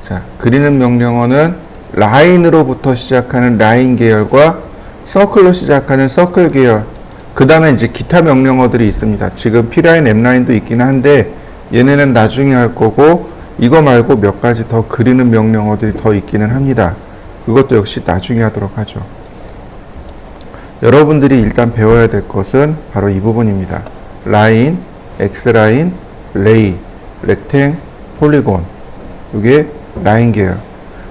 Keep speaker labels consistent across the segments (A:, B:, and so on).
A: 자, 그리는 명령어는 라인으로부터 시작하는 라인 계열과 서클로 시작하는 서클 계열, 그 다음에 이제 기타 명령어들이 있습니다. 지금 P라인, M라인도 있긴 한데 얘네는 나중에 할 거고, 이거 말고 몇 가지 더 그리는 명령어들이 더 있기는 합니다. 그것도 역시 나중에 하도록 하죠. 여러분들이 일단 배워야 될 것은 바로 이 부분입니다. 라인, X라인, 레이, 렉탱, 폴리곤. 이게 라인 계열.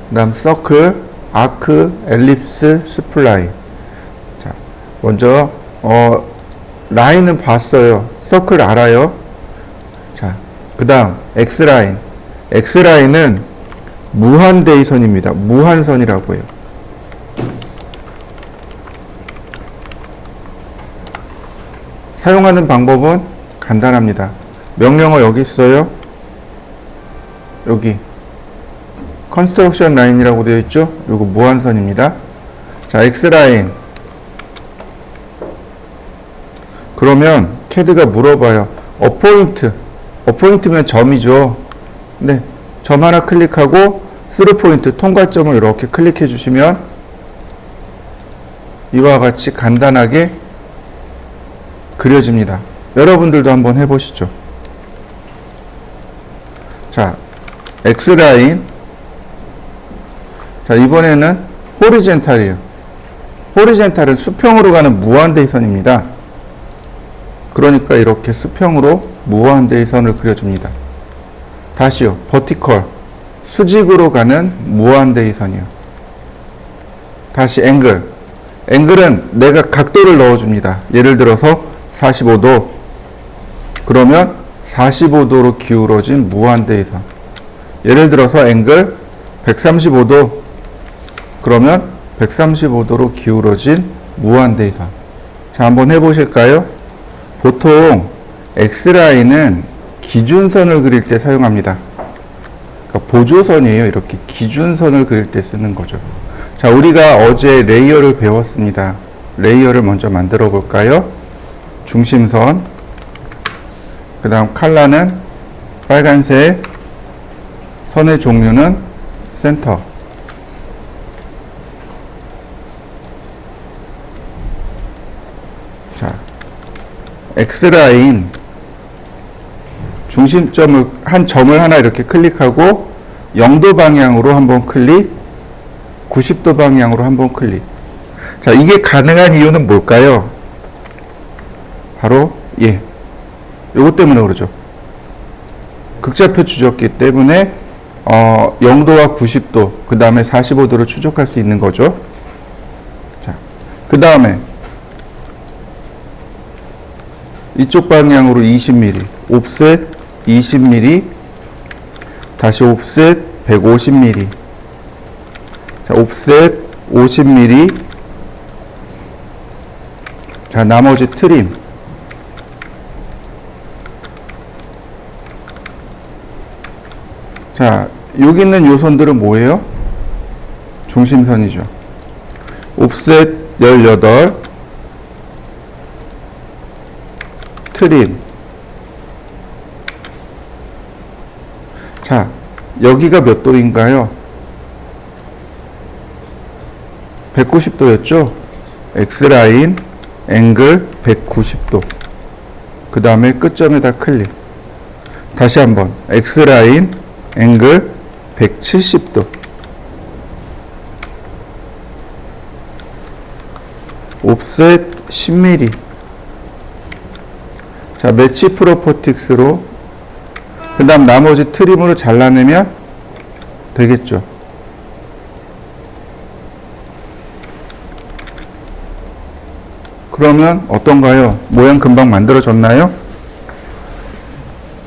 A: 그 다음 서클, 아크, 엘립스, 스플라인. 자, 먼저 라인은 봤어요. 서클 알아요. 자, 그 다음 X라인. X라인은 무한대의선입니다. 무한선이라고 해요. 사용하는 방법은 간단합니다. 명령어 여기 있어요. 여기 컨스트럭션 라인이라고 되어 있죠. 요거 무한선입니다. 자, X라인. 그러면 CAD가 물어봐요. 어포인트면 점이죠. 네, 점 하나 클릭하고 스루 포인트, 통과점을 이렇게 클릭해 주시면 이와 같이 간단하게 그려집니다. 여러분들도 한번 해보시죠. 자, X라인. 자, 이번에는 호리젠탈이에요. 호리젠탈은 수평으로 가는 무한대선입니다. 그러니까 이렇게 수평으로 무한대선을 그려줍니다. 다시요. 버티컬. 수직으로 가는 무한대선이요. 다시 앵글. 앵글은 내가 각도를 넣어줍니다. 예를 들어서 45도. 그러면 45도로 기울어진 무한대선. 예를 들어서 앵글 135도. 그러면 135도로 기울어진 무한대선. 자, 한번 해보실까요? 보통 X라인은 기준선을 그릴 때 사용합니다. 그러니까 보조선이에요. 이렇게 기준선을 그릴 때 쓰는 거죠. 자, 우리가 어제 레이어를 배웠습니다. 레이어를 먼저 만들어 볼까요? 중심선, 그 다음 컬러는 빨간색, 선의 종류는 센터. 자, X라인 중심점을, 한 점을 하나 이렇게 클릭하고 0도 방향으로 한번 클릭, 90도 방향으로 한번 클릭. 자, 이게 가능한 이유는 뭘까요? 바로 요것 때문에 그러죠. 극좌표 추적기 때문에 0도와 90도, 그 다음에 45도를 추적할 수 있는 거죠. 자, 그 다음에 이쪽 방향으로 20mm, 옵셋 20mm, 다시 옵셋 150mm, 자, 옵셋 50mm, 자, 나머지 트림. 자, 여기 있는 요선들은 뭐예요? 중심선이죠. 옵셋 18, 트림. 자, 여기가 몇 도인가요? 190도였죠? X라인, 앵글 190도. 그 다음에 끝점에다 클릭. 다시 한번 X라인, 앵글 170도. 옵셋 10mm. 자, 매치 프로퍼틱스로, 그 다음 나머지 트림으로 잘라내면 되겠죠. 그러면 어떤가요? 모양 금방 만들어졌나요?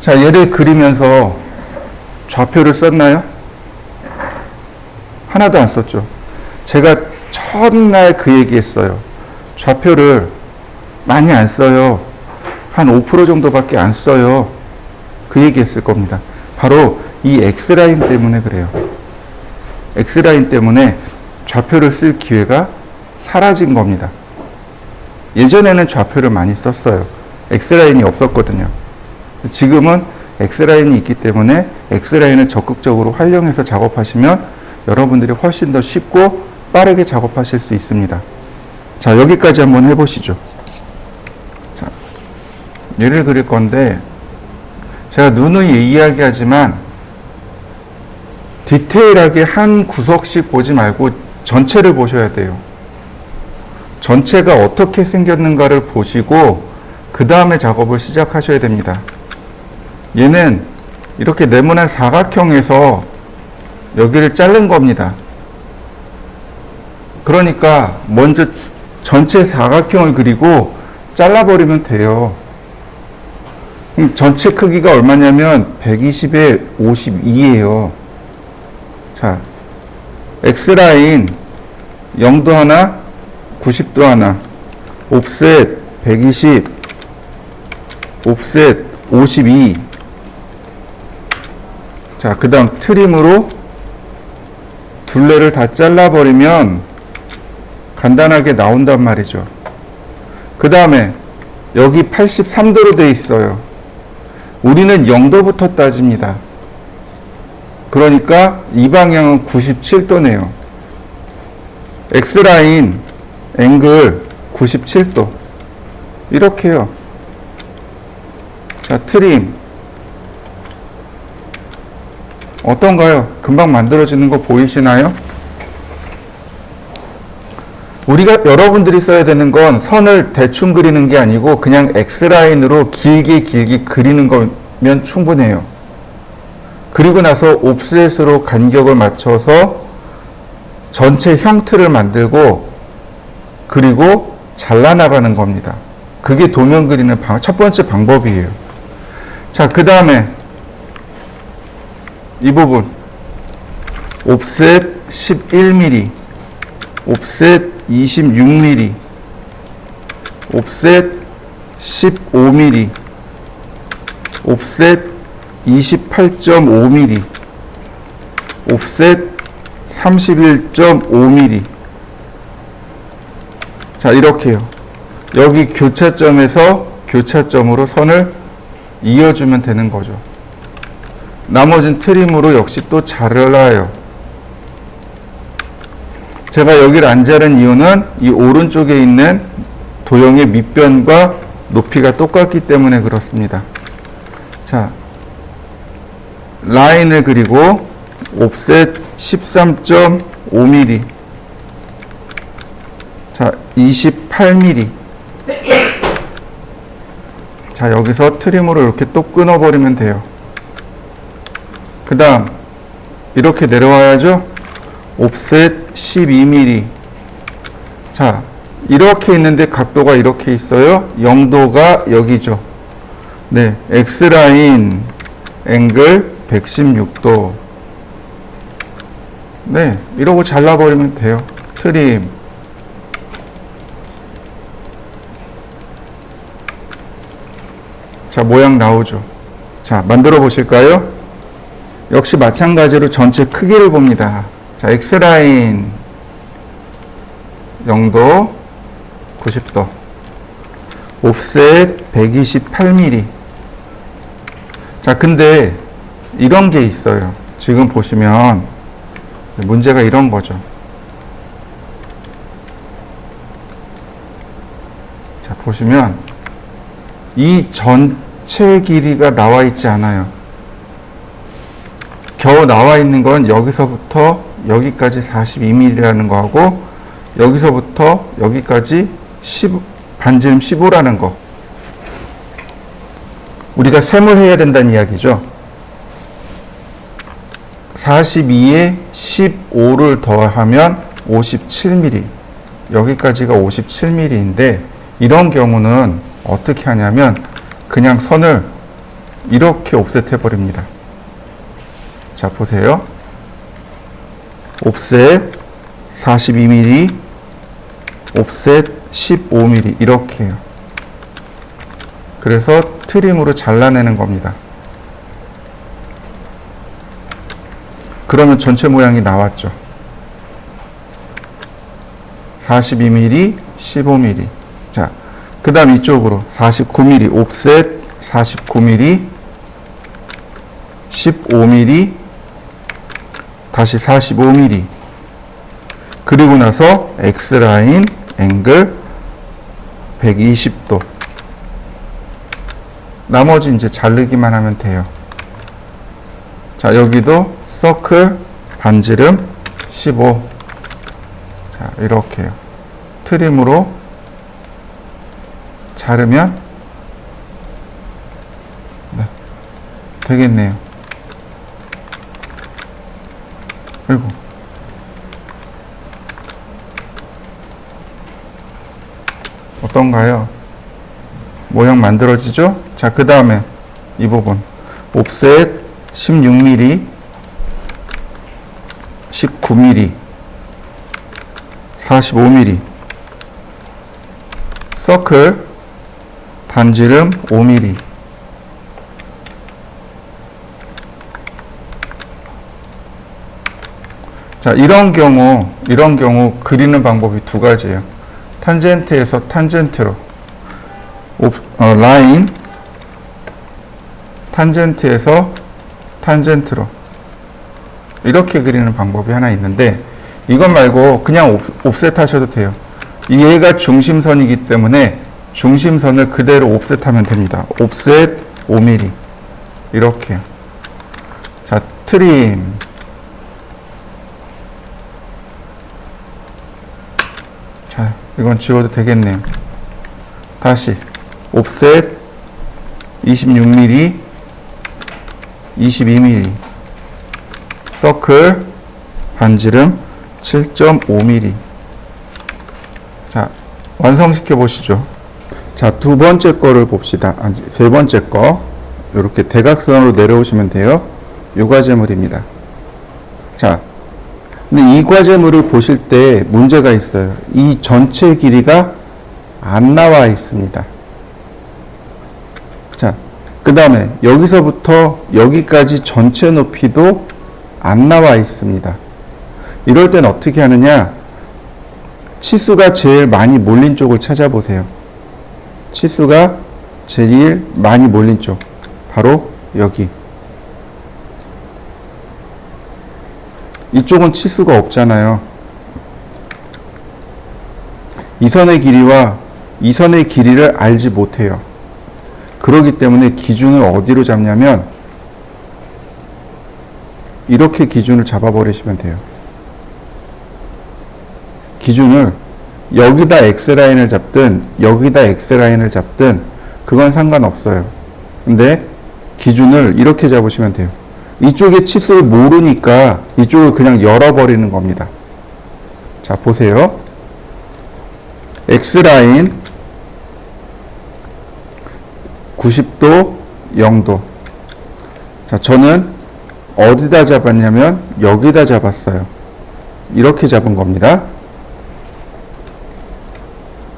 A: 자, 얘를 그리면서 좌표를 썼나요? 하나도 안 썼죠. 제가 첫날 그 얘기 했어요. 좌표를 많이 안 써요. 한 5% 정도밖에 안 써요. 그 얘기 했을 겁니다. 바로 이 X라인 때문에 그래요. X라인 때문에 좌표를 쓸 기회가 사라진 겁니다. 예전에는 좌표를 많이 썼어요. X라인이 없었거든요. 지금은 X라인이 있기 때문에 X라인을 적극적으로 활용해서 작업하시면 여러분들이 훨씬 더 쉽고 빠르게 작업하실 수 있습니다. 자, 여기까지 한번 해보시죠. 자, 얘를 그릴 건데 제가 누누이 이야기하지만 디테일하게 한 구석씩 보지 말고 전체를 보셔야 돼요. 전체가 어떻게 생겼는가를 보시고 그 다음에 작업을 시작하셔야 됩니다. 얘는 이렇게 네모난 사각형에서 여기를 자른 겁니다. 그러니까 먼저 전체 사각형을 그리고 잘라버리면 돼요. 그럼 전체 크기가 얼마냐면 120에 52예요. 자, X라인 0도 하나, 90도 하나, 옵셋 120, 옵셋 52. 자, 그 다음 트림으로 둘레를 다 잘라버리면 간단하게 나온단 말이죠. 그 다음에 여기 83도로 되어 있어요. 우리는 0도부터 따집니다. 그러니까 이 방향은 97도네요. X라인 앵글 97도. 이렇게요. 자, 트림. 어떤가요? 금방 만들어지는 거 보이시나요? 여러분들이 써야 되는 건 선을 대충 그리는 게 아니고 그냥 X라인으로 길게 그리는 거면 충분해요. 그리고 나서 옵셋으로 간격을 맞춰서 전체 형틀을 만들고 그리고 잘라나가는 겁니다. 그게 도면 그리는 첫 번째 방법이에요. 자, 그 다음에 이 부분 옵셋 11mm, 옵셋 26mm, 옵셋 15mm, 옵셋 28.5mm, 옵셋 31.5mm. 자, 이렇게요. 여기 교차점에서 교차점으로 선을 이어주면 되는 거죠. 나머진 트림으로 역시 또 잘라요. 제가 여기를 안 자른 이유는 이 오른쪽에 있는 도형의 밑변과 높이가 똑같기 때문에 그렇습니다. 자, 라인을 그리고 옵셋 13.5mm, 자, 28mm. 자, 여기서 트림으로 이렇게 또 끊어버리면 돼요. 그 다음 이렇게 내려와야죠. 옵셋 12mm. 자, 이렇게 있는데 각도가 이렇게 있어요. 0도가 여기죠. 네, X라인 앵글 116도. 네, 이러고 잘라버리면 돼요. 트림. 자, 모양 나오죠. 자, 만들어 보실까요? 역시 마찬가지로 전체 크기를 봅니다. 자, X라인 0도 90도, 옵셋 128mm. 자, 근데 이런 게 있어요. 지금 보시면 문제가 이런 거죠. 자, 보시면 이 전체 길이가 나와 있지 않아요. 겨우 나와 있는 건 여기서부터 여기까지 42mm라는 거하고 여기서부터 여기까지 반지름 15라는 거. 우리가 셈을 해야 된다는 이야기죠. 42에 15를 더하면 57mm. 여기까지가 57mm인데 이런 경우는 어떻게 하냐면 그냥 선을 이렇게 옵셋 해버립니다. 자, 보세요. 옵셋 42mm, 옵셋 15mm 이렇게 해요. 그래서 트림으로 잘라내는 겁니다. 그러면 전체 모양이 나왔죠. 42mm, 15mm. 자, 그 다음 이쪽으로 49mm, 옵셋 49mm, 15mm, 다시 45mm. 그리고 나서 X라인 앵글 120도. 나머지 이제 자르기만 하면 돼요. 자, 여기도 서클 반지름 15. 자, 이렇게요. 트림으로 자르면 네, 되겠네요. 그리고 어떤가요? 모양 만들어지죠? 자, 그 다음에 이 부분 옵셋 16mm, 19mm, 45mm, 서클 반지름 5mm. 자, 이런 경우 그리는 방법이 두 가지예요. 탄젠트에서 탄젠트로, 라인, 탄젠트에서 탄젠트로 이렇게 그리는 방법이 하나 있는데, 이것 말고 그냥 옵셋 하셔도 돼요. 얘가 중심선이기 때문에 중심선을 그대로 옵셋하면 됩니다. 옵셋 5mm 이렇게. 자, 트림. 자, 이건 지워도 되겠네요. 다시 옵셋 26mm, 22mm, 서클 반지름 7.5mm. 자, 완성시켜 보시죠. 자, 두 번째 거를 봅시다. 아니, 세 번째 거. 이렇게 대각선으로 내려오시면 돼요. 요 과제물입니다. 자, 근데 이 과제물을 보실 때 문제가 있어요. 이 전체 길이가 안 나와 있습니다. 자, 그 다음에 여기서부터 여기까지 전체 높이도 안 나와 있습니다. 이럴 땐 어떻게 하느냐? 치수가 제일 많이 몰린 쪽을 찾아보세요. 치수가 제일 많이 몰린 쪽. 바로 여기. 이쪽은 치수가 없잖아요. 이 선의 길이와 이 선의 길이를 알지 못해요. 그렇기 때문에 기준을 어디로 잡냐면 이렇게 기준을 잡아버리시면 돼요. 기준을 여기다 X라인을 잡든 여기다 X라인을 잡든 그건 상관없어요. 근데 기준을 이렇게 잡으시면 돼요. 이쪽의 치수를 모르니까 이쪽을 그냥 열어버리는 겁니다. 자, 보세요. X라인 90도, 0도. 자, 저는 어디다 잡았냐면 여기다 잡았어요. 이렇게 잡은 겁니다.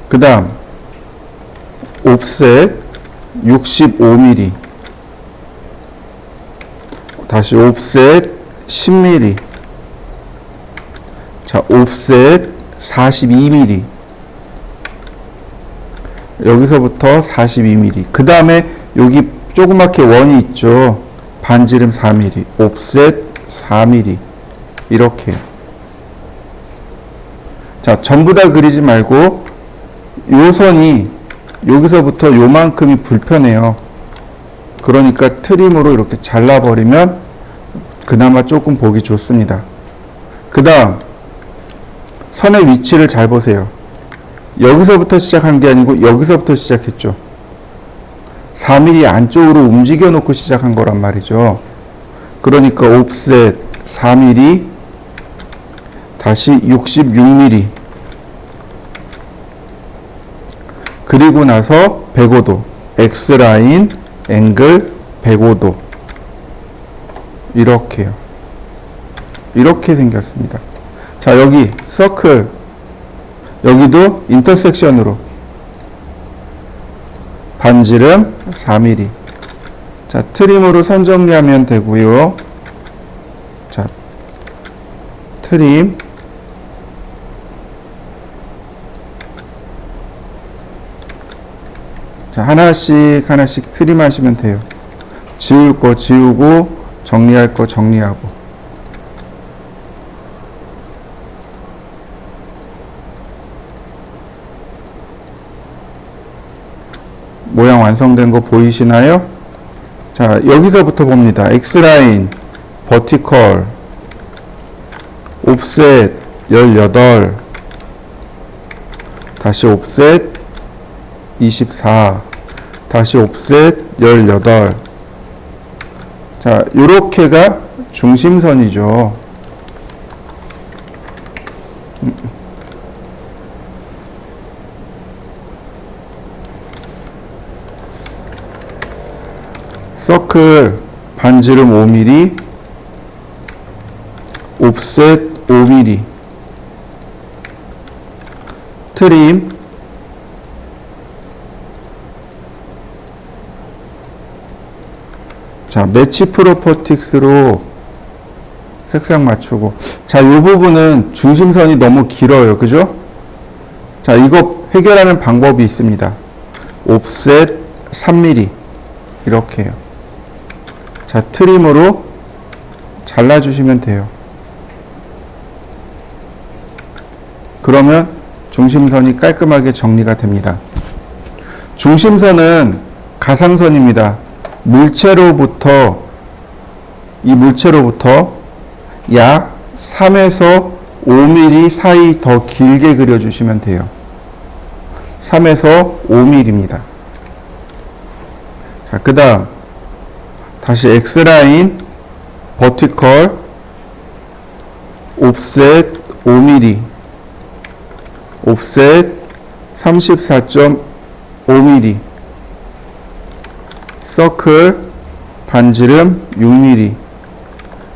A: 그 다음 옵셋 65mm, 다시 옵셋 10mm, 자, 옵셋 42mm, 여기서부터 42mm. 그 다음에 여기 조그맣게 원이 있죠. 반지름 4mm, 옵셋 4mm. 이렇게. 자, 전부 다 그리지 말고 요 선이 여기서부터 요만큼이 불편해요. 그러니까 트림으로 이렇게 잘라버리면 그나마 조금 보기 좋습니다. 그 다음 선의 위치를 잘 보세요. 여기서부터 시작한 게 아니고 여기서부터 시작했죠. 4mm 안쪽으로 움직여 놓고 시작한 거란 말이죠. 그러니까 옵셋 4mm, 다시 66mm, 그리고 나서 105도, X라인 앵글 105도. 이렇게요. 이렇게 생겼습니다. 자, 여기 서클, 여기도 인터섹션으로 반지름 4mm. 자, 트림으로 선 정리하면 되고요. 자, 트림. 자, 하나씩 트림 하시면 돼요. 지울 거 지우고 정리할 거 정리하고. 모양 완성된 거 보이시나요? 자, 여기서부터 봅니다. X라인, 버티컬, 옵셋 18, 다시 옵셋 24, 다시 옵셋 18. 자, 요렇게가 중심선이죠. 서클 반지름 5mm, 옵셋 5mm, 트림 자, 매치 프로퍼틱스로 색상 맞추고. 자, 이 부분은 중심선이 너무 길어요. 그죠? 자, 이거 해결하는 방법이 있습니다. 옵셋 3mm 이렇게 해요. 자, 트림으로 잘라주시면 돼요. 그러면 중심선이 깔끔하게 정리가 됩니다. 중심선은 가상선입니다. 이 물체로부터 약 3에서 5mm 사이 더 길게 그려주시면 돼요. 3에서 5mm입니다. 자, 그 다음 다시 X라인, 버티컬, 옵셋 5mm, 옵셋 34.5mm, 서클 반지름 6mm.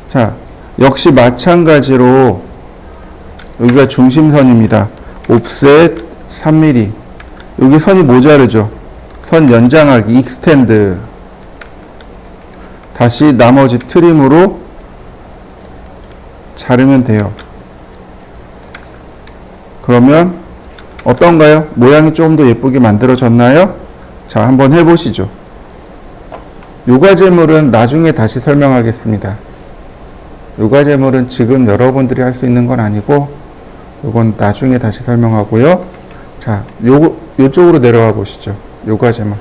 A: 자, 역시 마찬가지로 여기가 중심선입니다. 옵셋 3mm. 여기 선이 모자르죠. 선 연장하기, 익스텐드. 다시 나머지 트림으로 자르면 돼요. 그러면 어떤가요? 모양이 좀 더 예쁘게 만들어졌나요? 자, 한번 해보시죠. 요과제물은 나중에 다시 설명하겠습니다. 요과제물은 지금 여러분들이 할 수 있는 건 아니고 요건 나중에 다시 설명하고요. 자, 요쪽으로 내려와 보시죠. 요과제물.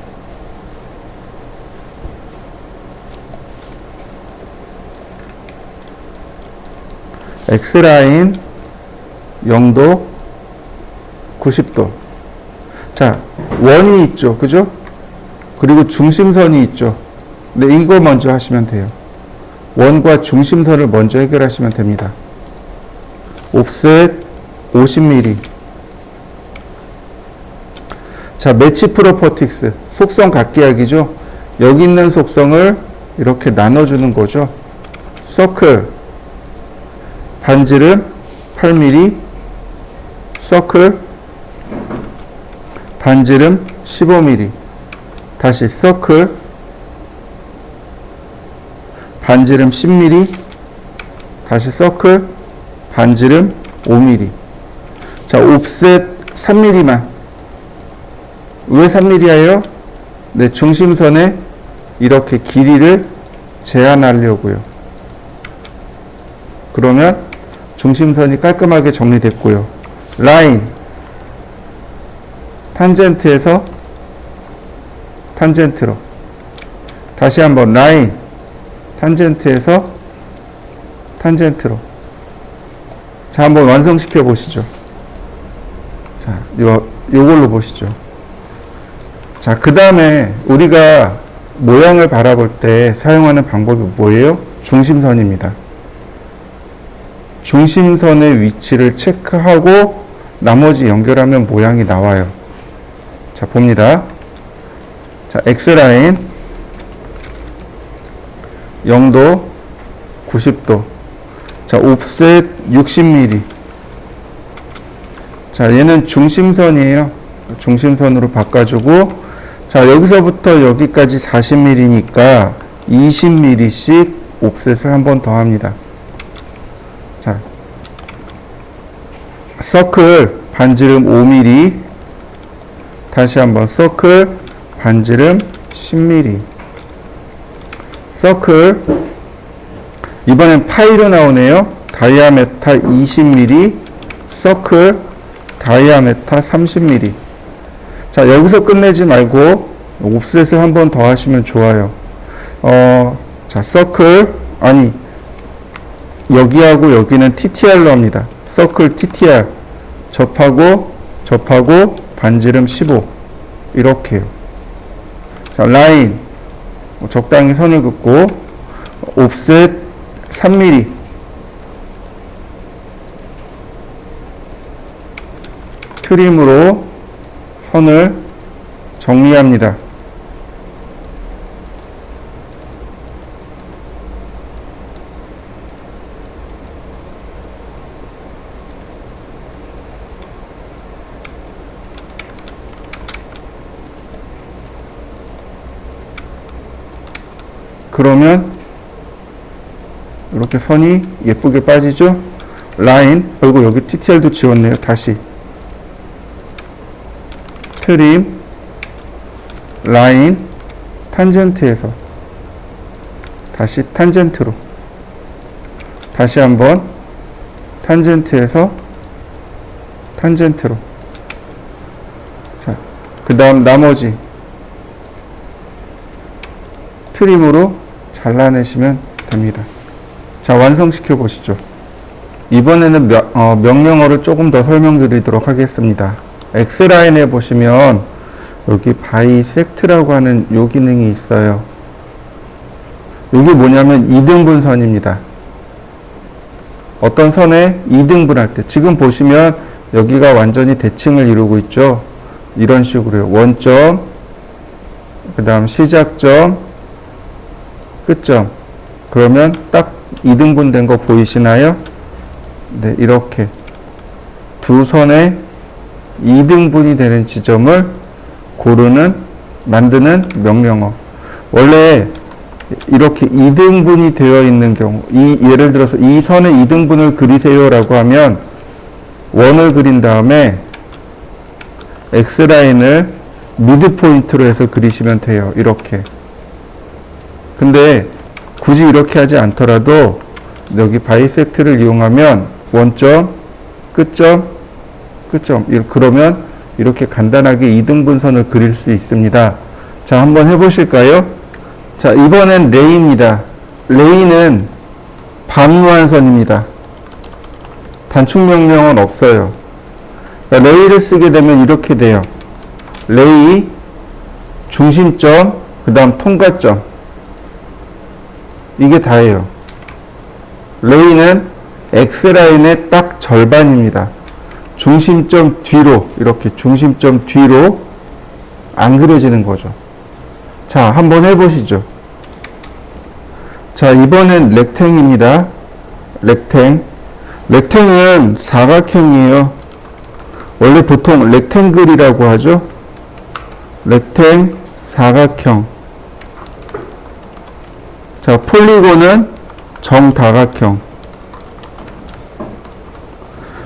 A: X라인 0도 90도. 자, 원이 있죠. 그죠? 그리고 중심선이 있죠. 근데 이거 먼저 하시면 돼요. 원과 중심선을 먼저 해결하시면 됩니다. 옵셋 50mm. 자, 매치 프로퍼틱스. 속성 각기하기죠. 여기 있는 속성을 이렇게 나눠주는 거죠. 서클 반지름 8mm, 서클 반지름 15mm, 다시 서클 반지름 10mm, 다시 서클 반지름 5mm. 자, 옵셋 3mm만. 왜 3mm예요? 네, 중심선에 이렇게 길이를 제한하려고요. 그러면 중심선이 깔끔하게 정리됐고요. 라인, 탄젠트에서 탄젠트로. 다시 한번 라인, 탄젠트에서 탄젠트로. 자, 한번 완성시켜 보시죠. 자, 요걸로 보시죠. 자, 그 다음에 우리가 모양을 바라볼 때 사용하는 방법이 뭐예요? 중심선입니다. 중심선의 위치를 체크하고 나머지 연결하면 모양이 나와요. 자, 봅니다. 자, X라인 0도 90도. 자, 옵셋 60mm. 자, 얘는 중심선이에요. 중심선으로 바꿔주고, 자, 여기서부터 여기까지 40mm니까 20mm씩 옵셋을 한 번 더 합니다. 자, 서클 반지름 5mm, 다시 한번 서클 반지름 10mm, 서클 이번엔 파이로 나오네요. 다이아메타 20mm, 서클, 다이아메타 30mm. 자, 여기서 끝내지 말고 옵셋을 한 번 더 하시면 좋아요. 자, 서클, 아니, 여기하고 여기는 TTR로 합니다. 서클 TTR. 접하고, 반지름 15. 이렇게요. 자, 라인. 적당히 선을 긋고, 옵셋 3mm. 트림으로 선을 정리합니다. 그러면 이렇게 선이 예쁘게 빠지죠? 라인, 그리고 여기 TTR도 지웠네요. 다시 트림, 라인, 탄젠트에서 다시 탄젠트로, 다시 한번 탄젠트에서 탄젠트로. 자, 그 다음 나머지 트림으로 잘라내시면 됩니다. 자, 완성시켜 보시죠. 이번에는 명령어를 조금 더 설명드리도록 하겠습니다. X라인에 보시면 여기 바이섹트라고 하는 요 기능이 있어요. 이게 뭐냐면 2등분선입니다. 어떤 선에 2등분할 때, 지금 보시면 여기가 완전히 대칭을 이루고 있죠. 이런 식으로요. 원점, 그 다음 시작점, 끝점. 그러면 딱 2등분 된 거 보이시나요? 네, 이렇게 두 선에 2등분이 되는 지점을 만드는 명령어. 원래 이렇게 2등분이 되어 있는 경우, 예를 들어서 이 선에 2등분을 그리세요라고 하면 원을 그린 다음에 X라인을 미드 포인트로 해서 그리시면 돼요. 이렇게. 근데 굳이 이렇게 하지 않더라도 여기 바이섹트를 이용하면 원점, 끝점, 그러면 이렇게 간단하게 2등분선을 그릴 수 있습니다. 자, 한번 해보실까요? 자, 이번엔 레이입니다. 레이는 반무한선입니다. 단축 명령은 없어요. 레이를 쓰게 되면 이렇게 돼요. 레이, 중심점, 그 다음 통과점. 이게 다예요. 레이는 X라인의 딱 절반입니다. 중심점 뒤로, 이렇게 중심점 뒤로 안 그려지는 거죠. 자, 한번 해보시죠. 자, 이번엔 렉탱입니다. 렉탱은 사각형이에요. 원래 보통 렉탱글이라고 하죠. 렉탱, 사각형. 자, 폴리곤은 정다각형.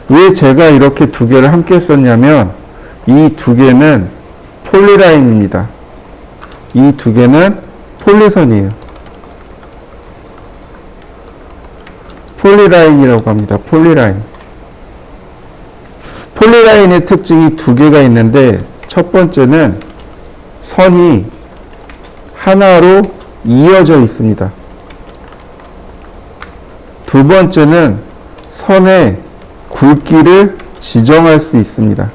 A: 왜 제가 이렇게 두 개를 함께 썼냐면 이 두 개는 폴리라인입니다. 이 두 개는 폴리선이에요. 폴리라인이라고 합니다. 폴리라인. 폴리라인의 특징이 두 개가 있는데, 첫 번째는 선이 하나로 이어져 있습니다. 두 번째는 선의 굵기를 지정할 수 있습니다.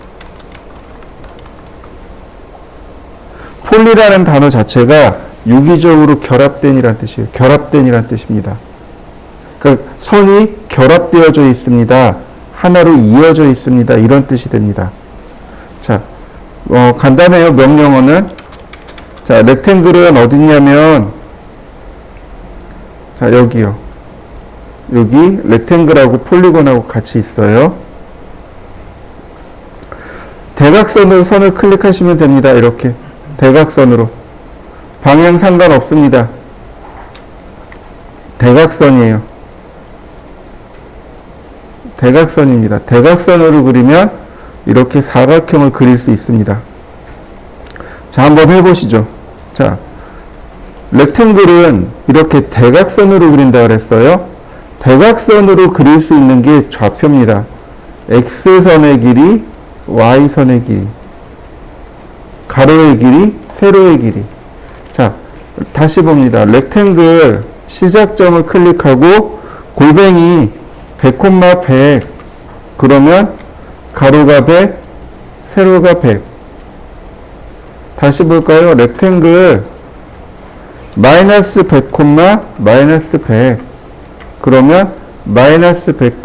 A: 폴리라는 단어 자체가 유기적으로 결합된이란 뜻이에요. 결합된이란 뜻입니다. 그러니까 선이 결합되어져 있습니다. 하나로 이어져 있습니다. 이런 뜻이 됩니다. 자, 간단해요. 명령어는. 자, 렉탱글은 어딨냐면, 자, 여기요. 여기 렉탱글하고 폴리곤하고 같이 있어요. 대각선으로 선을 클릭하시면 됩니다. 이렇게. 대각선으로. 방향 상관없습니다. 대각선이에요. 대각선입니다. 대각선으로 그리면 이렇게 사각형을 그릴 수 있습니다. 자, 한번 해보시죠. 자, 렉탱글은 이렇게 대각선으로 그린다고 그랬어요. 대각선으로 그릴 수 있는 게 좌표입니다. X선의 길이, Y선의 길이, 가로의 길이, 세로의 길이. 자, 다시 봅니다. 렉탱글 시작점을 클릭하고 골뱅이 100, 100 그러면 가로가 100, 세로가 100. 다시 볼까요? 렉탱글 마이너스 100, 마이너스 100 그러면 마이너스 100,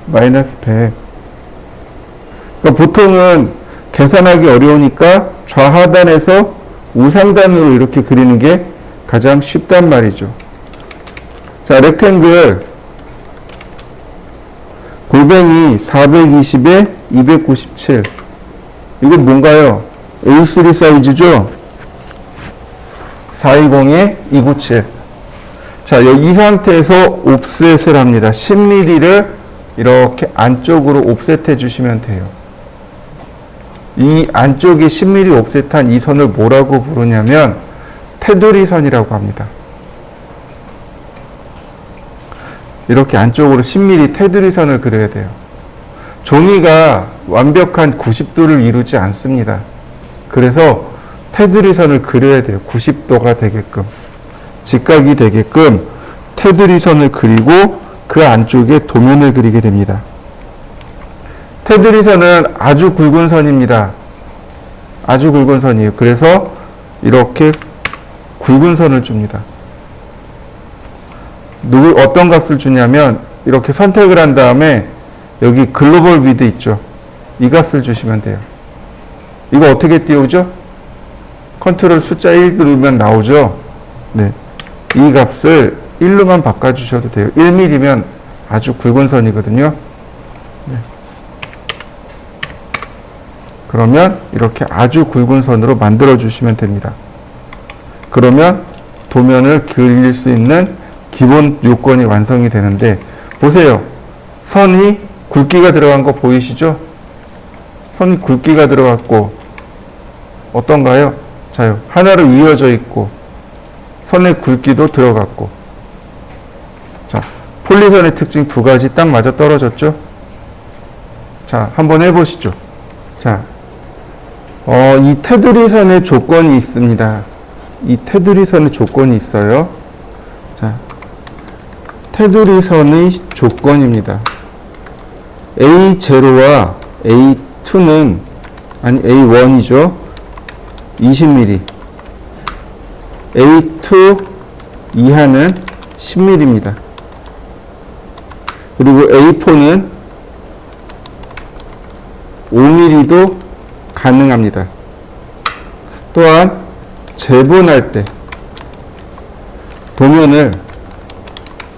A: 마이너스 100. 그러니까 보통은 계산하기 어려우니까 좌하단에서 우상단으로 이렇게 그리는 게 가장 쉽단 말이죠. 자, 렉탱글 골뱅이 420에 297. 이건 뭔가요? A3 사이즈죠? 420에 297. 자, 이 상태에서 옵셋을 합니다. 10mm를 이렇게 안쪽으로 옵셋해 주시면 돼요. 이 안쪽에 10mm 옵셋한 이 선을 뭐라고 부르냐면 테두리 선이라고 합니다. 이렇게 안쪽으로 10mm 테두리 선을 그려야 돼요. 종이가 완벽한 90도를 이루지 않습니다. 그래서 테두리 선을 그려야 돼요. 90도가 되게끔. 직각이 되게끔 테두리 선을 그리고 그 안쪽에 도면을 그리게 됩니다. 테두리 선은 아주 굵은 선입니다. 아주 굵은 선이에요. 그래서 이렇게 굵은 선을 줍니다. 어떤 값을 주냐면 이렇게 선택을 한 다음에 여기 글로벌 비드 있죠. 이 값을 주시면 돼요. 이거 어떻게 띄우죠? 컨트롤 숫자 1 누르면 나오죠. 네, 이 값을 1로만 바꿔주셔도 돼요. 1mm면 아주 굵은 선이거든요. 네. 그러면 이렇게 아주 굵은 선으로 만들어 주시면 됩니다. 그러면 도면을 그릴 수 있는 기본 요건이 완성이 되는데, 보세요. 선이 굵기가 들어간 거 보이시죠? 선이 굵기가 들어갔고 어떤가요? 자요, 하나로 이어져 있고 선의 굵기도 들어갔고. 자, 폴리선의 특징 두 가지 딱 맞아 떨어졌죠? 자, 한번 해보시죠. 자, 이 테두리 선의 조건이 있습니다. 이 테두리 선의 조건이 있어요. 자, 테두리 선의 조건입니다. A0와 A2는, 아니 A1이죠. 20mm. A2 이하는 10mm입니다. 그리고 A4는 5mm도 가능합니다. 또한 재본할 때, 도면을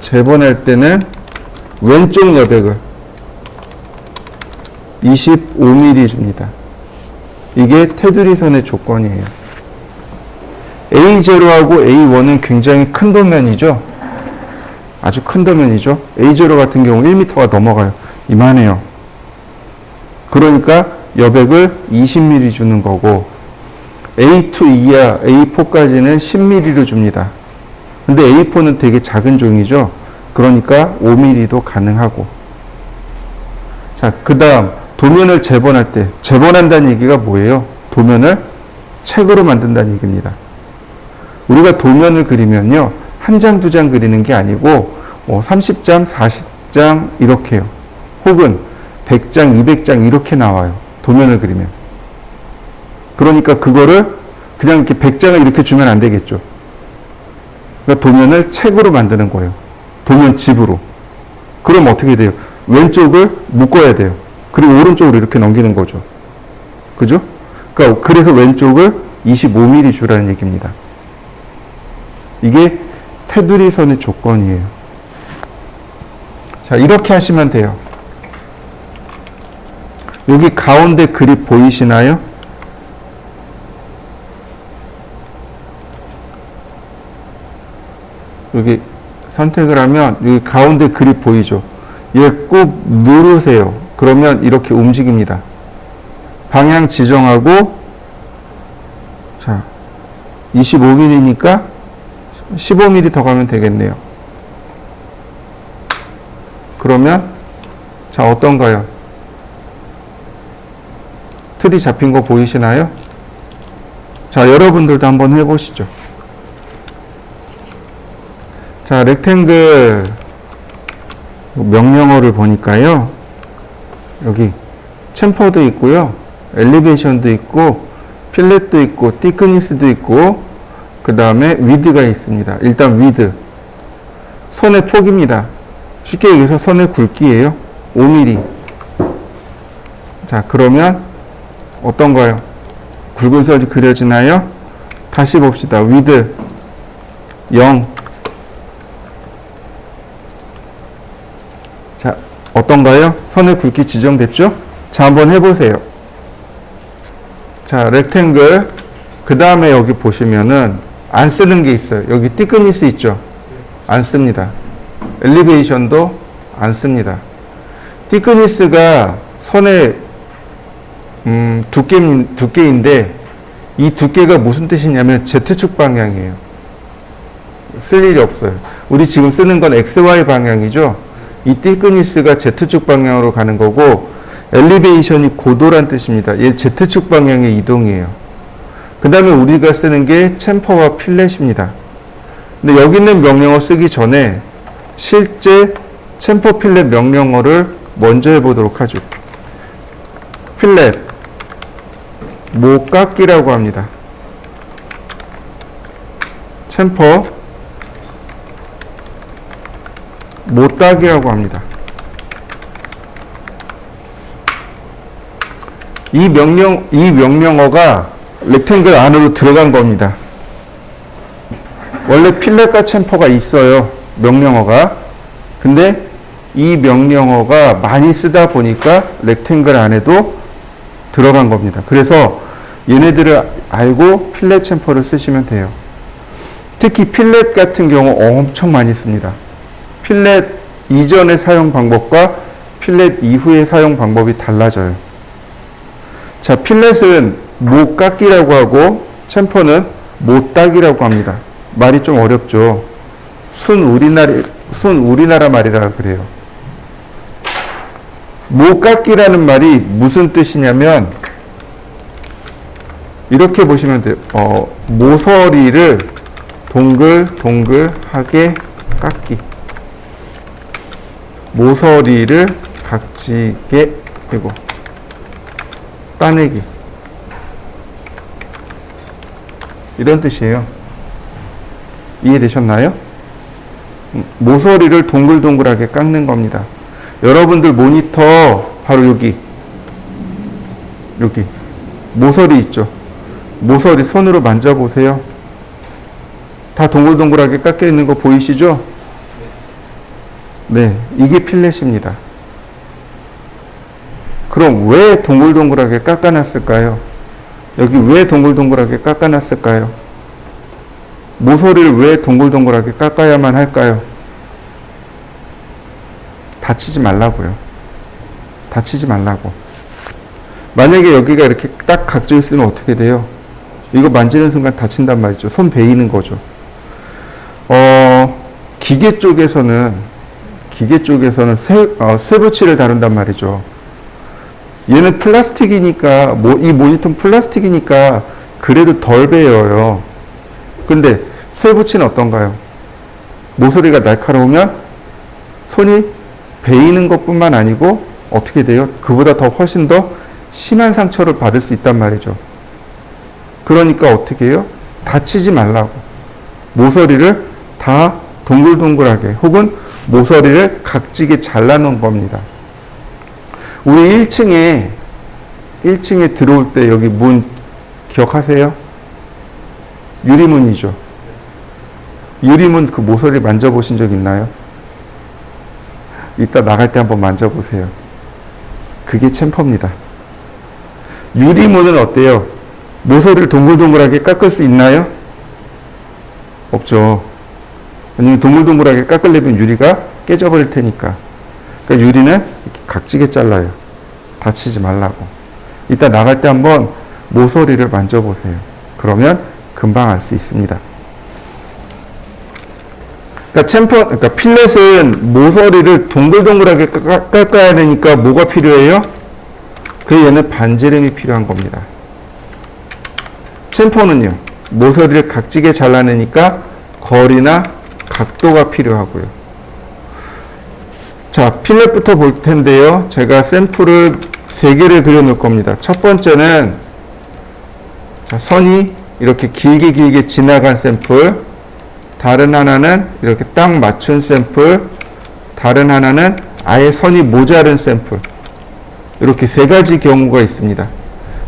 A: 재본할 때는 왼쪽 여백을 25mm 줍니다. 이게 테두리 선의 조건이에요. A0하고 A1은 굉장히 큰 도면이죠. 아주 큰 도면이죠. A0 같은 경우 1m가 넘어가요. 이만해요. 그러니까 여백을 20mm 주는 거고, A2 이하, A4까지는 10mm로 줍니다. 근데 A4는 되게 작은 종이죠. 그러니까 5mm도 가능하고. 자, 그 다음 도면을 재본할 때, 재본한다는 얘기가 뭐예요? 도면을 책으로 만든다는 얘기입니다. 우리가 도면을 그리면요, 한 장, 두 장 그리는 게 아니고 30장, 40장 이렇게요. 혹은 100장, 200장 이렇게 나와요. 도면을 그리면. 그러니까 그거를 그냥 이렇게 100장을 이렇게 주면 안 되겠죠. 그러니까 도면을 책으로 만드는 거예요. 도면집으로. 그럼 어떻게 돼요? 왼쪽을 묶어야 돼요. 그리고 오른쪽으로 이렇게 넘기는 거죠. 그죠? 그러니까 그래서 왼쪽을 25mm 주라는 얘기입니다. 이게 테두리 선의 조건이에요. 자, 이렇게 하시면 돼요. 여기 가운데 그립 보이시나요? 여기 선택을 하면 여기 가운데 그립 보이죠? 얘 꾹 누르세요. 그러면 이렇게 움직입니다. 방향 지정하고, 자, 25mm니까 15mm 더 가면 되겠네요. 그러면 자, 어떤가요? 틀이 잡힌 거 보이시나요? 자, 여러분들도 한번 해보시죠. 자, 렉탱글 명령어를 보니까요. 여기 챔퍼도 있고요. 엘리베이션도 있고 필렛도 있고 티크니스도 있고 그 다음에 위드가 있습니다. 일단 위드. 선의 폭입니다. 쉽게 얘기해서 선의 굵기예요. 5mm. 자, 그러면 어떤가요? 굵은 선이 그려지나요? 다시 봅시다. 위드 0. 자, 어떤가요? 선의 굵기 지정됐죠? 자, 한번 해보세요. 자, 렉탱글. 그 다음에 여기 보시면은 안 쓰는 게 있어요. 여기 티크니스 있죠? 안 씁니다. 엘리베이션도 안 씁니다. 티크니스가 선의 두께인데 이 두께가 무슨 뜻이냐면 Z축 방향이에요. 쓸 일이 없어요. 우리 지금 쓰는 건 XY 방향이죠. 이 티크니스가 Z축 방향으로 가는 거고 엘리베이션이 고도란 뜻입니다. 얘 Z축 방향의 이동이에요. 그 다음에 우리가 쓰는 게 챔퍼와 필렛입니다. 근데 여기 있는 명령어 쓰기 전에 실제 챔퍼 필렛 명령어를 먼저 해보도록 하죠. 필렛 모깎기라고 합니다. 챔퍼 못따기라고 합니다. 이 명령어가 렉탱글 안으로 들어간 겁니다. 원래 필렛과 챔퍼가 있어요. 명령어가. 근데 이 명령어가 많이 쓰다 보니까 렉탱글 안에도 들어간 겁니다. 그래서 얘네들을 알고 필렛 챔퍼를 쓰시면 돼요. 특히 필렛 같은 경우 엄청 많이 씁니다. 필렛 이전의 사용 방법과 필렛 이후의 사용 방법이 달라져요. 자, 필렛은 못깎기라고 하고 챔퍼는 못따기라고 합니다. 말이 좀 어렵죠. 순 우리나라 말이라 그래요. 못깎기라는 말이 무슨 뜻이냐면 이렇게 보시면 돼요. 모서리를 동글동글하게 깎기. 모서리를 각지게 그리고 따내기. 이런 뜻이에요. 이해되셨나요? 모서리를 동글동글하게 깎는 겁니다. 여러분들 모니터 바로 여기 모서리 있죠? 모서리 손으로 만져보세요. 다 동글동글하게 깎여 있는 거 보이시죠? 네, 이게 필렛입니다. 그럼 왜 동글동글하게 깎아놨을까요? 여기 왜 동글동글하게 깎아놨을까요? 모서리를 왜 동글동글하게 깎아야만 할까요? 다치지 말라고요. 다치지 말라고. 만약에 여기가 이렇게 딱 각져 있으면 어떻게 돼요? 이거 만지는 순간 다친단 말이죠. 손 베이는 거죠. 기계 쪽에서는 쇠붙이를 다룬단 말이죠. 얘는 플라스틱이니까, 이 모니터는 플라스틱이니까 그래도 덜 베여요. 근데 쇠붙이는 어떤가요? 모서리가 날카로우면 손이 베이는 것뿐만 아니고 어떻게 돼요? 그보다 더 훨씬 더 심한 상처를 받을 수 있단 말이죠. 그러니까 어떻게 해요? 다치지 말라고. 모서리를 다 동글동글하게 혹은 모서리를 각지게 잘라놓은 겁니다. 우리 1층에 들어올 때 여기 문 기억하세요? 유리문이죠. 유리문 그 모서리 만져보신 적 있나요? 이따 나갈 때 한번 만져보세요. 그게 챔퍼입니다. 유리문은 어때요? 모서리를 동글동글하게 깎을 수 있나요? 없죠. 왜냐면 동글동글하게 깎으려면 유리가 깨져버릴 테니까. 그러니까 유리는 이렇게 각지게 잘라요. 다치지 말라고. 이따 나갈 때 한번 모서리를 만져보세요. 그러면 금방 알 수 있습니다. 그러니까 필렛은 모서리를 동글동글하게 깎아야 되니까 뭐가 필요해요? 그 얘는 반지름이 필요한 겁니다. 챔퍼는요, 모서리를 각지게 잘라내니까 거리나 각도가 필요하고요. 자, 필렛부터 볼 텐데요. 제가 샘플을 3개를 그려 놓을 겁니다. 첫 번째는 자, 선이 이렇게 길게 지나간 샘플, 다른 하나는 이렇게 딱 맞춘 샘플, 다른 하나는 아예 선이 모자른 샘플. 이렇게 3가지 경우가 있습니다.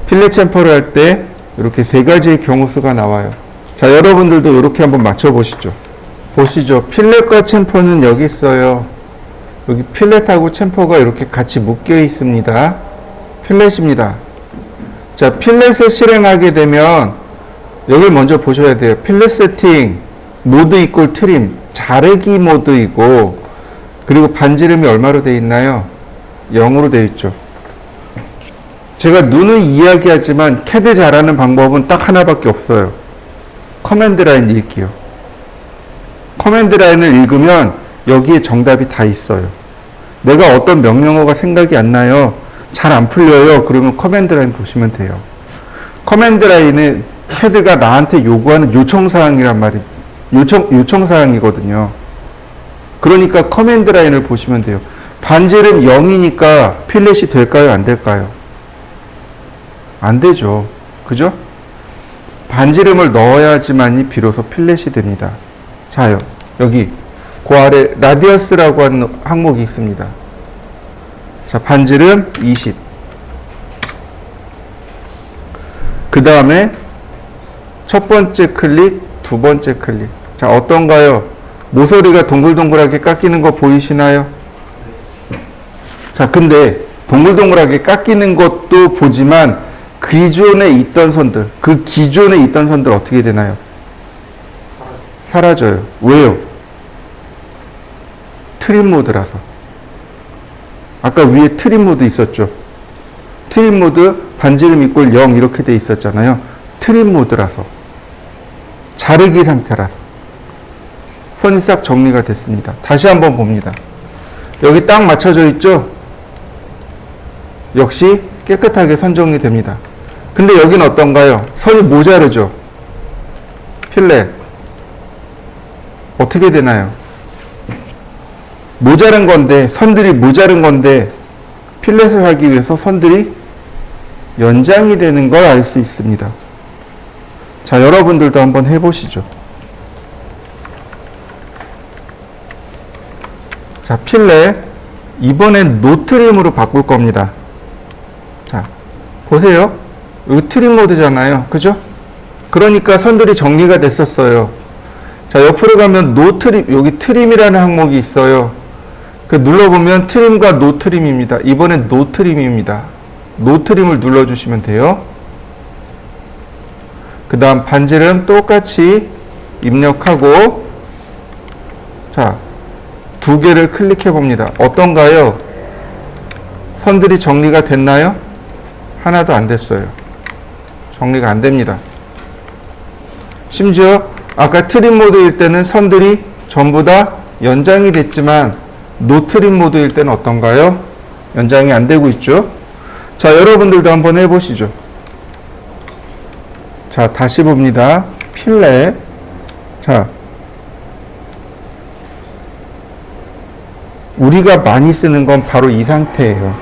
A: 필렛 챔퍼를 할 때 이렇게 3가지의 경우 수가 나와요. 자, 여러분들도 이렇게 한번 맞춰 보시죠. 보시죠. 필렛과 챔퍼는 여기 있어요. 여기 필렛하고 챔퍼가 이렇게 같이 묶여 있습니다. 필렛입니다. 자, 필렛을 실행하게 되면 여기 먼저 보셔야 돼요. 필렛 세팅 모드 이퀄 트림 자르기 모드이고, 그리고 반지름이 얼마로 되어 있나요? 0으로 되어 있죠. 제가 누누이 이야기하지만 CAD 잘하는 방법은 딱 하나밖에 없어요. 커맨드 라인 읽기요. 커맨드 라인을 읽으면 여기에 정답이 다 있어요. 내가 어떤 명령어가 생각이 안 나요. 잘 안 풀려요. 그러면 커맨드 라인 보시면 돼요. 커맨드 라인은 CAD가 나한테 요구하는 요청사항이란 말이에요. 요청사항이거든요. 그러니까 커맨드 라인을 보시면 돼요. 반지름 0이니까 필렛이 될까요? 안 될까요? 안 되죠. 그죠? 반지름을 넣어야지만이 비로소 필렛이 됩니다. 자요. 여기 그 아래 라디어스라고 하는 항목이 있습니다. 자, 반지름 20. 그 다음에 첫 번째 클릭, 두 번째 클릭. 자, 어떤가요? 모서리가 동글동글하게 깎이는 거 보이시나요? 자, 근데 동글동글하게 깎이는 것도 보지만 기존에 있던 선들, 그 기존에 있던 선들 어떻게 되나요? 사라져요. 왜요? 트림 모드라서. 아까 위에 트림 모드 있었죠? 트림 모드 반지름 이꼴 0 이렇게 돼 있었잖아요. 트림 모드라서. 자르기 상태라서. 선이 싹 정리가 됐습니다. 다시 한번 봅니다. 여기 딱 맞춰져 있죠? 역시 깨끗하게 선 정리됩니다. 근데 여기는 어떤가요? 선이 모자르죠? 필렛. 어떻게 되나요? 모자른 건데, 선들이 모자른 건데, 필렛을 하기 위해서 선들이 연장이 되는 걸 알 수 있습니다. 자, 여러분들도 한번 해보시죠. 자, 필렛. 이번엔 노 트림으로 바꿀 겁니다. 자, 보세요. 여기 트림 모드잖아요. 그죠? 그러니까 선들이 정리가 됐었어요. 자, 옆으로 가면 노 트림, 여기 트림이라는 항목이 있어요. 그 눌러보면 트림과 노 트림입니다. 이번엔 노 트림입니다. 노 트림을 눌러주시면 돼요. 그 다음 반지름 똑같이 입력하고, 자, 2개를 클릭해 봅니다. 어떤가요? 선들이 정리가 됐나요? 하나도 안 됐어요. 정리가 안 됩니다. 심지어 아까 트림 모드일 때는 선들이 전부 다 연장이 됐지만 노 트림 모드일 때는 어떤가요? 연장이 안 되고 있죠. 자, 여러분들도 한번 해보시죠. 자, 다시 봅니다. 필렛. 자, 우리가 많이 쓰는 건 바로 이 상태예요.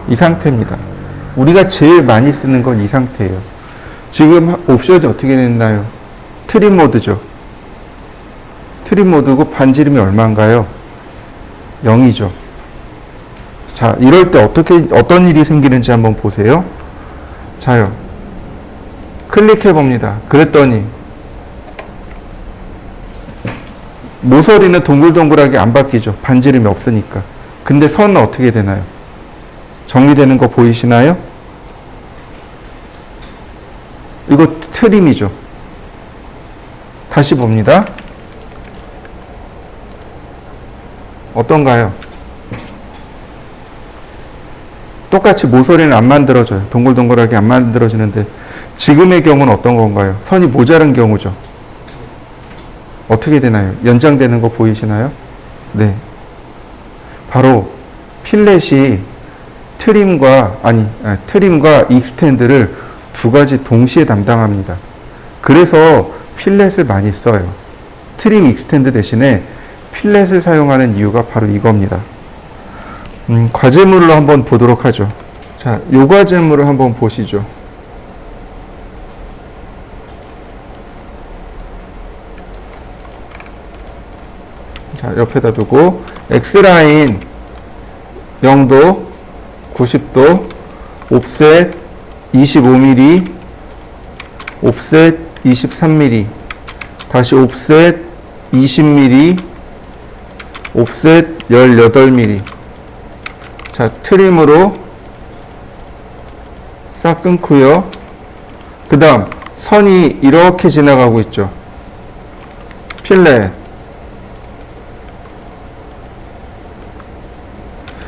A: 이 상태입니다. 우리가 제일 많이 쓰는 건 이 상태예요. 지금 옵션이 어떻게 됐나요? 트림 모드죠. 트림 모드고 반지름이 얼마인가요? 0이죠. 자, 이럴 때 어떤 일이 생기는지 한번 보세요. 자요. 클릭해 봅니다. 그랬더니 모서리는 동글동글하게 안 바뀌죠. 반지름이 없으니까. 근데 선은 어떻게 되나요? 정리되는 거 보이시나요? 이거 트림이죠. 다시 봅니다. 어떤가요? 똑같이 모서리는 안 만들어져요. 동글동글하게 안 만들어지는데 지금의 경우는 어떤 건가요? 선이 모자란 경우죠. 어떻게 되나요? 연장되는 거 보이시나요? 네. 바로 필렛이 트림과 익스텐드를 두 가지 동시에 담당합니다. 그래서 필렛을 많이 써요. 트림 익스텐드 대신에 필렛을 사용하는 이유가 바로 이겁니다. 과제물로 한번 보도록 하죠. 자, 요 과제물을 한번 보시죠. 자, 옆에다 두고 X라인 0도, 90도, 옵셋 25mm, 옵셋 23mm, 다시 옵셋 20mm, 옵셋 18mm. 자, 트림으로 싹 끊고요. 그 다음 선이 이렇게 지나가고 있죠. 필렛.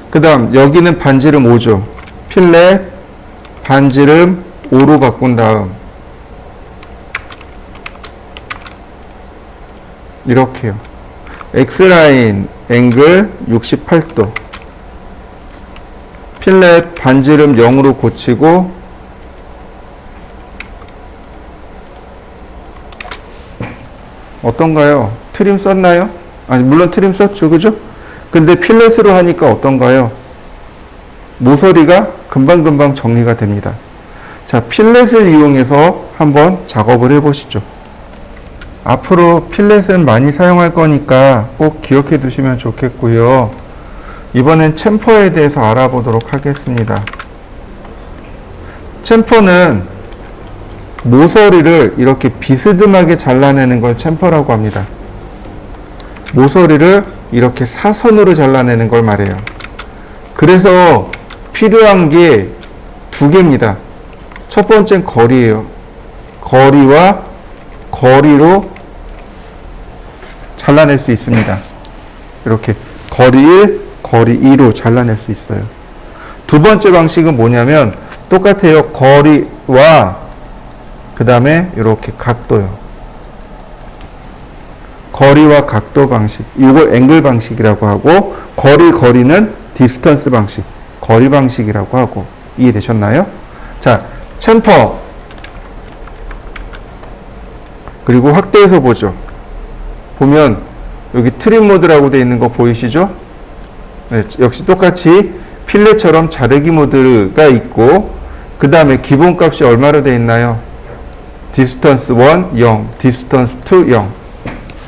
A: 그 다음 여기는 반지름 5죠. 필렛, 반지름 5로 바꾼 다음 이렇게요. X라인 앵글 68도, 필렛 반지름 0으로 고치고 어떤가요? 트림 썼나요? 아니, 물론 트림 썼죠, 그죠? 근데 필렛으로 하니까 어떤가요? 모서리가 금방금방 정리가 됩니다. 자, 필렛을 이용해서 한번 작업을 해보시죠. 앞으로 필렛은 많이 사용할 거니까 꼭 기억해 두시면 좋겠고요. 이번엔 챔퍼에 대해서 알아보도록 하겠습니다. 챔퍼는 모서리를 이렇게 비스듬하게 잘라내는 걸 챔퍼라고 합니다. 모서리를 이렇게 사선으로 잘라내는 걸 말해요. 그래서 필요한 게 두 개입니다. 첫 번째는 거리예요. 거리와 거리로 잘라낼 수 있습니다. 이렇게 거리 1, 거리 2로 잘라낼 수 있어요. 두 번째 방식은 뭐냐면 똑같아요. 거리와 그 다음에 이렇게 각도요. 거리와 각도 방식, 이걸 앵글 방식이라고 하고, 거리는 디스턴스 방식, 거리 방식이라고 하고. 이해되셨나요? 자, 챔퍼 그리고 확대해서 보죠. 보면 여기 트림 모드라고 되어 있는 거 보이시죠? 네, 역시 똑같이 필렛처럼 자르기 모드가 있고, 그 다음에 기본값이 얼마로 되어 있나요? 디스턴스 1, 0, 디스턴스 2, 0.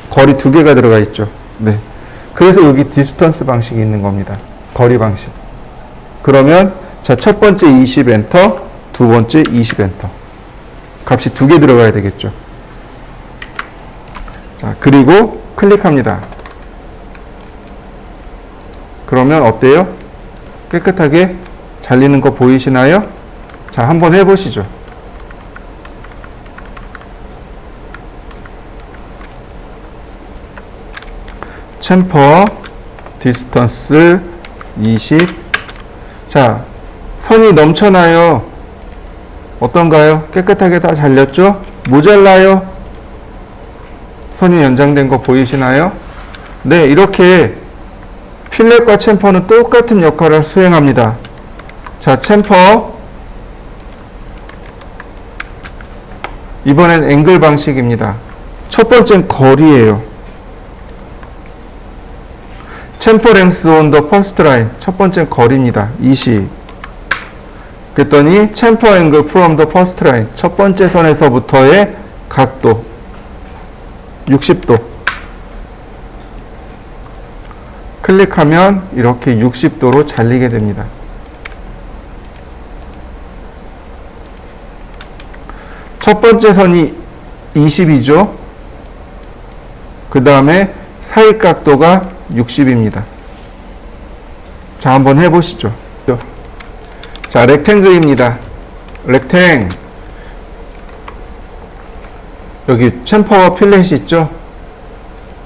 A: 거리 두 개가 들어가 있죠. 네. 그래서 여기 디스턴스 방식이 있는 겁니다. 거리 방식. 그러면 자, 첫 번째 20 엔터, 두 번째 20 엔터. 값이 두 개 들어가야 되겠죠. 자, 그리고 클릭합니다. 그러면 어때요? 깨끗하게 잘리는 거 보이시나요? 자, 한번 해보시죠. 챔퍼, 디스턴스 20. 자, 선이 넘쳐나요? 어떤가요? 깨끗하게 다 잘렸죠? 모자라요? 선이 연장된 거 보이시나요? 네, 이렇게 필렛과 챔퍼는 똑같은 역할을 수행합니다. 자, 챔퍼. 이번엔 앵글 방식입니다. 첫 번째는 거리예요. 챔퍼 랭스 온 더 퍼스트 라인. 첫 번째는 거리입니다. 20. 그랬더니 챔퍼 앵글 프롬 더 퍼스트 라인. 첫 번째 선에서부터의 각도 60도. 클릭하면 이렇게 60도로 잘리게 됩니다. 첫 번째 선이 20이죠. 그 다음에 사이 각도가 60입니다. 자, 한번 해보시죠. 자, 렉탱글입니다. 렉탱. 여기 챔퍼와 필렛이 있죠.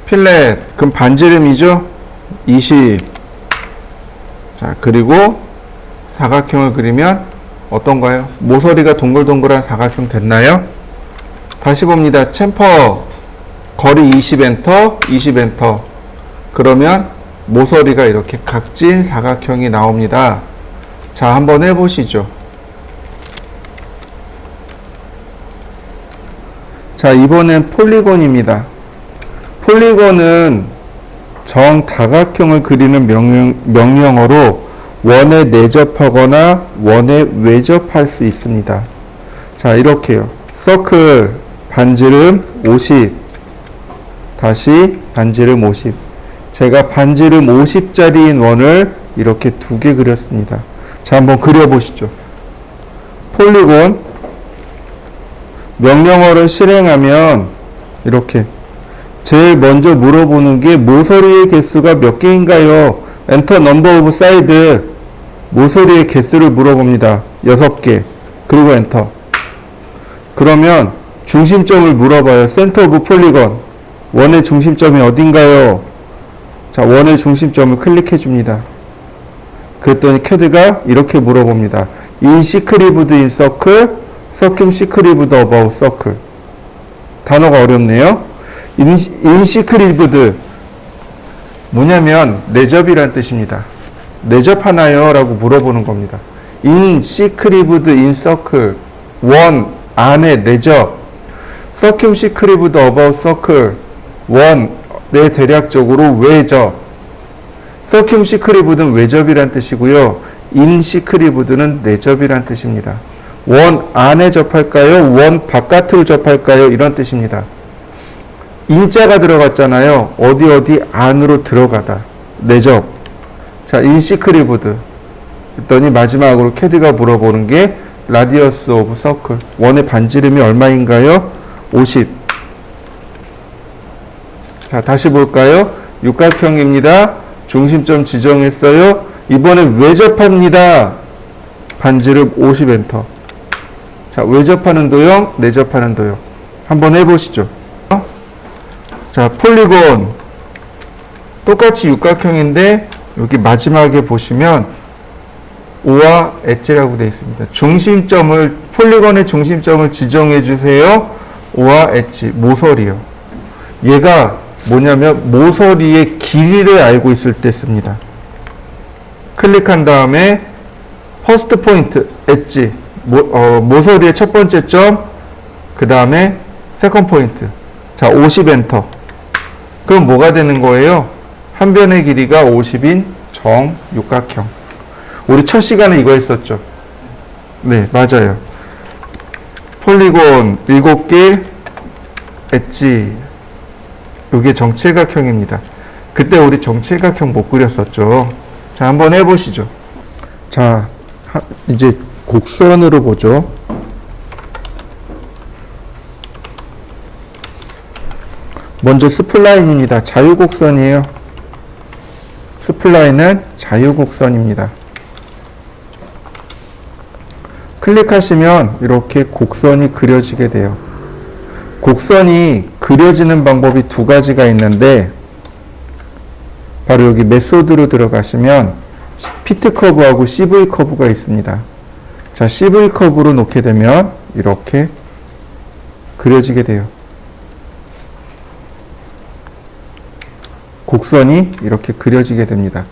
A: 필렛, 그럼 반지름이죠. 20. 자, 그리고 사각형을 그리면 어떤가요? 모서리가 동글동글한 사각형 됐나요? 다시 봅니다. 챔퍼, 거리 20엔터, 20엔터. 그러면 모서리가 이렇게 각진 사각형이 나옵니다. 자, 한번 해보시죠. 자, 이번엔 폴리곤입니다. 폴리곤은 정다각형을 그리는 명령어로 원에 내접하거나 원에 외접할 수 있습니다. 자, 이렇게요. 서클 반지름 50, 다시 반지름 50. 제가 반지름 50짜리인 원을 이렇게 두 개 그렸습니다. 자, 한번 그려보시죠. 폴리곤 명령어를 실행하면 이렇게 제일 먼저 물어보는 게 모서리의 개수가 몇 개인가요? 엔터 넘버 오브 사이드. 모서리의 개수를 물어봅니다. 6개. 그리고 엔터. 그러면 중심점을 물어봐요. 센터 오브 폴리곤. 원의 중심점이 어딘가요? 자, 원의 중심점을 클릭해 줍니다. 그랬더니 캐드가 이렇게 물어봅니다. 인시크리브드 인 서클, 서큐시크리브드 어바웃 서클. 단어가 어렵네요. 인시크리브드 뭐냐면 내접이란 뜻입니다. 내접하나요? 라고 물어보는 겁니다. 인시크리브드 인 서클, 원 안에 내접. 서큐시크리브드 어바웃 서클, 원에 대략적으로 외접. 서큐시크리브드는 외접이란 뜻이고요. 인시크리브드는 내접이란 뜻입니다. 원 안에 접할까요? 원 바깥으로 접할까요? 이런 뜻입니다. 인자가 들어갔잖아요. 어디 안으로 들어가다. 내접. 자, 인시크리브드. 그랬더니 마지막으로 캐드가 물어보는 게 라디어스 오브 서클. 원의 반지름이 얼마인가요? 50. 자, 다시 볼까요? 육각형입니다. 중심점 지정했어요. 이번엔 외접합니다. 반지름 50 엔터. 자, 외접하는 도형, 내접하는 도형. 한번 해보시죠. 자, 폴리곤. 똑같이 육각형인데 여기 마지막에 보시면 O와 엣지라고 되어 있습니다. 중심점을, 폴리곤의 중심점을 지정해 주세요. O와 엣지, 모서리요. 얘가 뭐냐면 모서리의 길이를 알고 있을 때 씁니다. 클릭한 다음에 퍼스트 포인트, 엣지, 모서리의 첫 번째 점, 그 다음에 세컨 포인트. 자, 50 엔터. 그럼 뭐가 되는 거예요? 한 변의 길이가 50인 정육각형. 우리 첫 시간에 이거 했었죠? 네, 맞아요. 폴리곤 7개, 엣지. 이게 정칠각형입니다. 그때 우리 정칠각형 못 그렸었죠. 자, 한번 해보시죠. 자, 이제 곡선으로 보죠. 먼저 스플라인입니다. 자유곡선이에요. 스플라인은 자유곡선입니다. 클릭하시면 이렇게 곡선이 그려지게 돼요. 곡선이 그려지는 방법이 두 가지가 있는데 바로 여기 메소드로 들어가시면 피트 커브하고 CV 커브가 있습니다. 자, CV 커브로 놓게 되면 이렇게 그려지게 돼요. 곡선이 이렇게 그려지게 됩니다.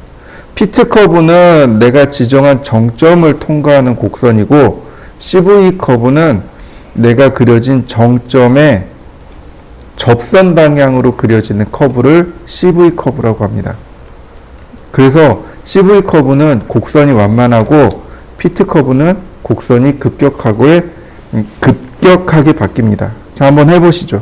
A: 피트 커브는 내가 지정한 정점을 통과하는 곡선이고 CV 커브는 내가 그려진 정점의 접선 방향으로 그려지는 커브를 CV 커브라고 합니다. 그래서 CV 커브는 곡선이 완만하고 피트 커브는 곡선이 급격하게 바뀝니다. 자, 한번 해보시죠.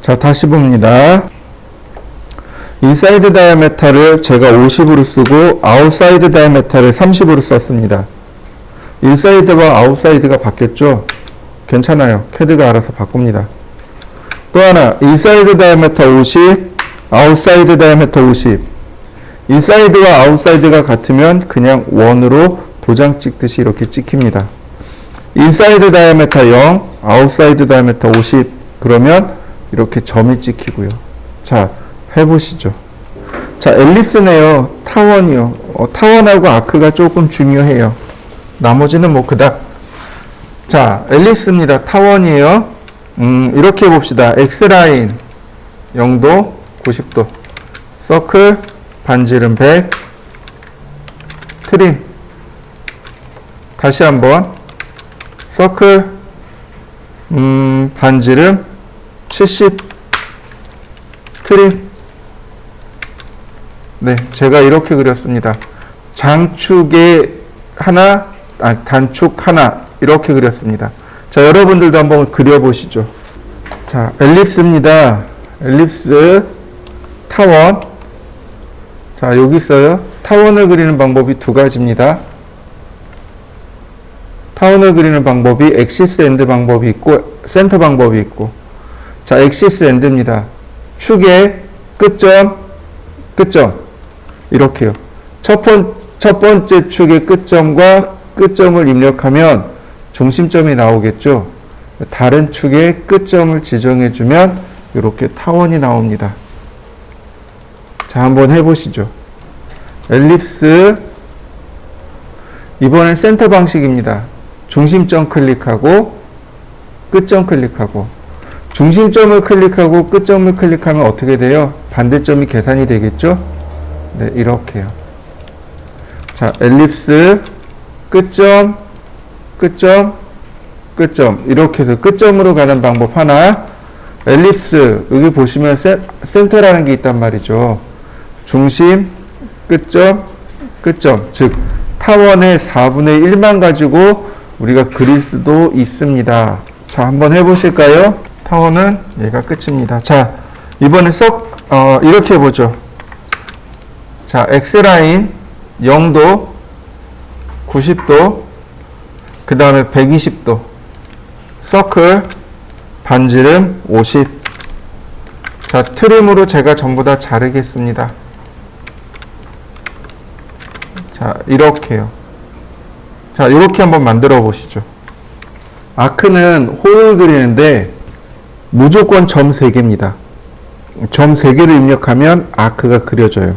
A: 자, 다시 봅니다. 인사이드 다이아메타를 제가 50으로 쓰고 아웃사이드 다이아메타를 30으로 썼습니다. 인사이드와 아웃사이드가 바뀌었죠? 괜찮아요. 캐드가 알아서 바꿉니다. 또 하나, 인사이드 다이아메타 50, 아웃사이드 다이아메타 50. 인사이드와 아웃사이드가 같으면 그냥 원으로 도장 찍듯이 이렇게 찍힙니다. 인사이드 다이아메타 0, 아웃사이드 다이아메타 50. 그러면 이렇게 점이 찍히고요. 자, 해보시죠. 자, 엘립스네요. 타원이요. 타원하고 아크가 조금 중요해요. 나머지는 뭐 그닥. 자, 엘립스입니다. 타원이에요. 이렇게 해봅시다. X라인 0도, 90도. 서클, 반지름 100. 트림. 다시 한번. 서클, 반지름 70. 트림. 네, 제가 이렇게 그렸습니다. 장축에 하나, 단축 하나, 이렇게 그렸습니다. 자, 여러분들도 한번 그려보시죠. 자, 엘립스입니다. 엘립스, 타원. 자, 여기 있어요. 타원을 그리는 방법이 두 가지입니다. 타원을 그리는 방법이 엑시스 엔드 방법이 있고, 센터 방법이 있고. 자, 엑시스 엔드입니다. 축의 끝점, 끝점. 이렇게요. 첫 번째 축의 끝점과 끝점을 입력하면 중심점이 나오겠죠. 다른 축의 끝점을 지정해주면 이렇게 타원이 나옵니다. 자, 한번 해보시죠. 엘립스. 이번엔 센터 방식입니다. 중심점 클릭하고 끝점 클릭하고. 중심점을 클릭하고 끝점을 클릭하면 어떻게 돼요? 반대점이 계산이 되겠죠? 네, 이렇게요. 자, 엘립스, 끝점, 끝점, 끝점. 이렇게 해서 끝점으로 가는 방법 하나. 엘립스, 여기 보시면 센터라는 게 있단 말이죠. 중심, 끝점, 끝점. 즉, 타원의 4분의 1만 가지고 우리가 그릴 수도 있습니다. 자, 한번 해보실까요? 타원은 얘가 끝입니다. 자, 이번에 이렇게 해보죠. 자, X라인 0도, 90도, 그 다음에 120도, 서클, 반지름 50. 자, 트림으로 제가 전부 다 자르겠습니다. 자, 이렇게요. 자, 이렇게 한번 만들어 보시죠. 아크는 호를 그리는데 무조건 점 3개입니다. 점 3개를 입력하면 아크가 그려져요.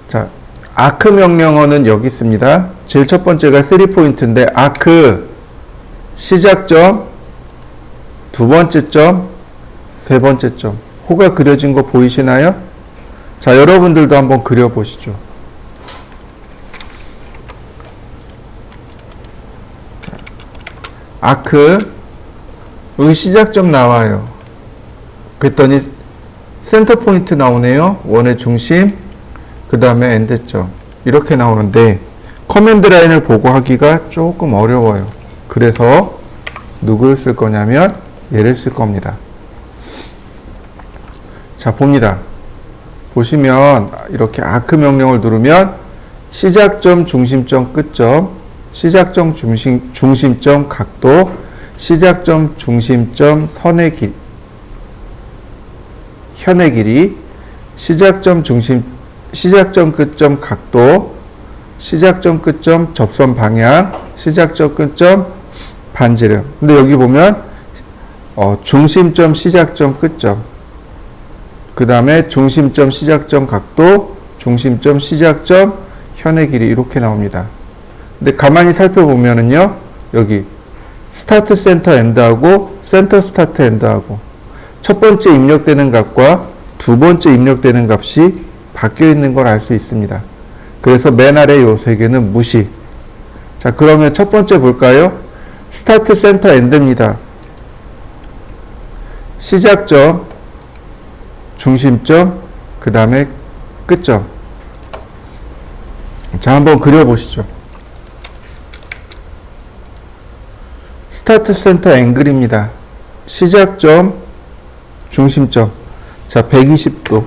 A: 자, 아크 명령어는 여기 있습니다. 제일 첫 번째가 3포인트인데 아크 시작점, 두 번째 점, 세 번째 점. 호가 그려진 거 보이시나요? 자, 여러분들도 한번 그려보시죠. 아크, 여기 시작점 나와요. 그랬더니 센터 포인트 나오네요. 원의 중심, 그 다음에 엔드점. 이렇게 나오는데 커맨드 라인을 보고 하기가 조금 어려워요. 그래서 누구를 쓸 거냐면 얘를 쓸 겁니다. 자, 봅니다. 보시면 이렇게 아크 명령을 누르면 시작점, 중심점, 끝점, 시작점, 중심점, 각도, 시작점, 중심점, 현의 길이, 시작점, 끝점, 각도, 시작점, 끝점, 접선 방향, 시작점, 끝점, 반지름. 근데 여기 보면 중심점, 시작점, 끝점, 그 다음에 중심점, 시작점, 각도, 중심점, 시작점, 현의 길이 이렇게 나옵니다. 근데 가만히 살펴보면은요, 여기 스타트 센터 엔드하고 센터 스타트 엔드하고 첫 번째 입력되는 값과 두 번째 입력되는 값이 바뀌어 있는 걸 알 수 있습니다. 그래서 맨 아래 요 세 개는 무시. 자, 그러면 첫 번째 볼까요? 스타트 센터 엔드입니다. 시작점, 중심점, 그 다음에 끝점. 자, 한번 그려보시죠. 스타트 센터 앵글입니다. 시작점, 중심점. 자, 120도.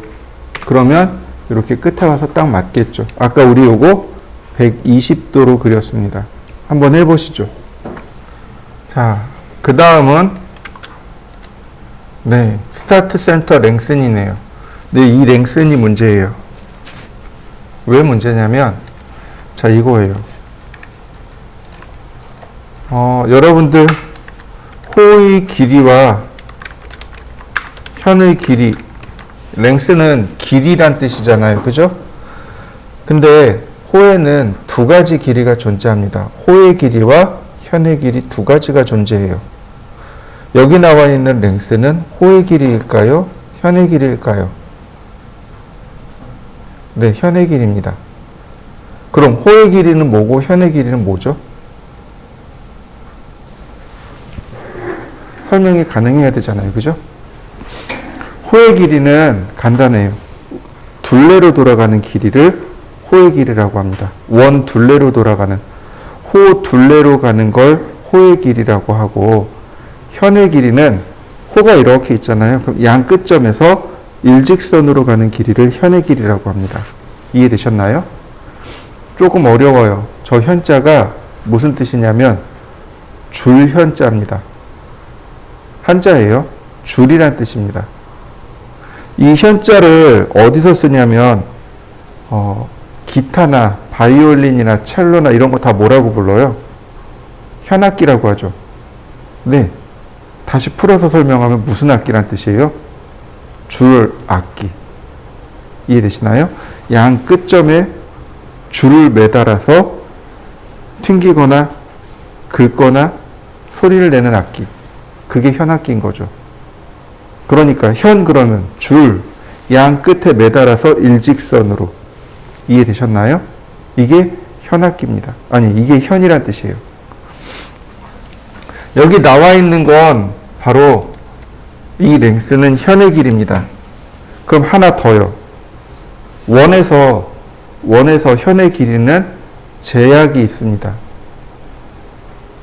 A: 그러면 이렇게 끝에 와서 딱 맞겠죠. 아까 우리 요거 120도로 그렸습니다. 한번 해보시죠. 자, 그 다음은 네, 스타트 센터 랭슨이네요. 네, 이 랭슨이 문제예요. 왜 문제냐면, 자, 이거예요. 여러분들 호의 길이와 현의 길이, 랭스는 길이란 뜻이잖아요. 그죠? 근데 호에는 두 가지 길이가 존재합니다. 호의 길이와 현의 길이 두 가지가 존재해요. 여기 나와 있는 랭스는 호의 길이일까요? 현의 길이일까요? 네, 현의 길이입니다. 그럼 호의 길이는 뭐고 현의 길이는 뭐죠? 설명이 가능해야 되잖아요. 그죠? 호의 길이는 간단해요. 둘레로 돌아가는 길이를 호의 길이라고 합니다. 원 둘레로 돌아가는, 호 둘레로 가는 걸 호의 길이라고 하고, 현의 길이는 호가 이렇게 있잖아요. 그럼 양 끝점에서 일직선으로 가는 길이를 현의 길이라고 합니다. 이해되셨나요? 조금 어려워요. 저 현자가 무슨 뜻이냐면 줄 현자입니다. 한자예요. 줄이란 뜻입니다. 이 현자를 어디서 쓰냐면 기타나 바이올린이나 첼로나 이런 거 다 뭐라고 불러요? 현악기라고 하죠. 네. 다시 풀어서 설명하면 무슨 악기란 뜻이에요? 줄 악기. 이해되시나요? 양 끝점에 줄을 매달아서 튕기거나 긁거나 소리를 내는 악기. 그게 현악기인 거죠. 그러니까 현 그러면 줄, 양 끝에 매달아서 일직선으로. 이해되셨나요? 이게 현악기입니다. 아니, 이게 현이란 뜻이에요. 여기 나와 있는 건 바로 이 랭스는 현의 길이입니다. 그럼 하나 더요. 원에서 현의 길이는 제약이 있습니다.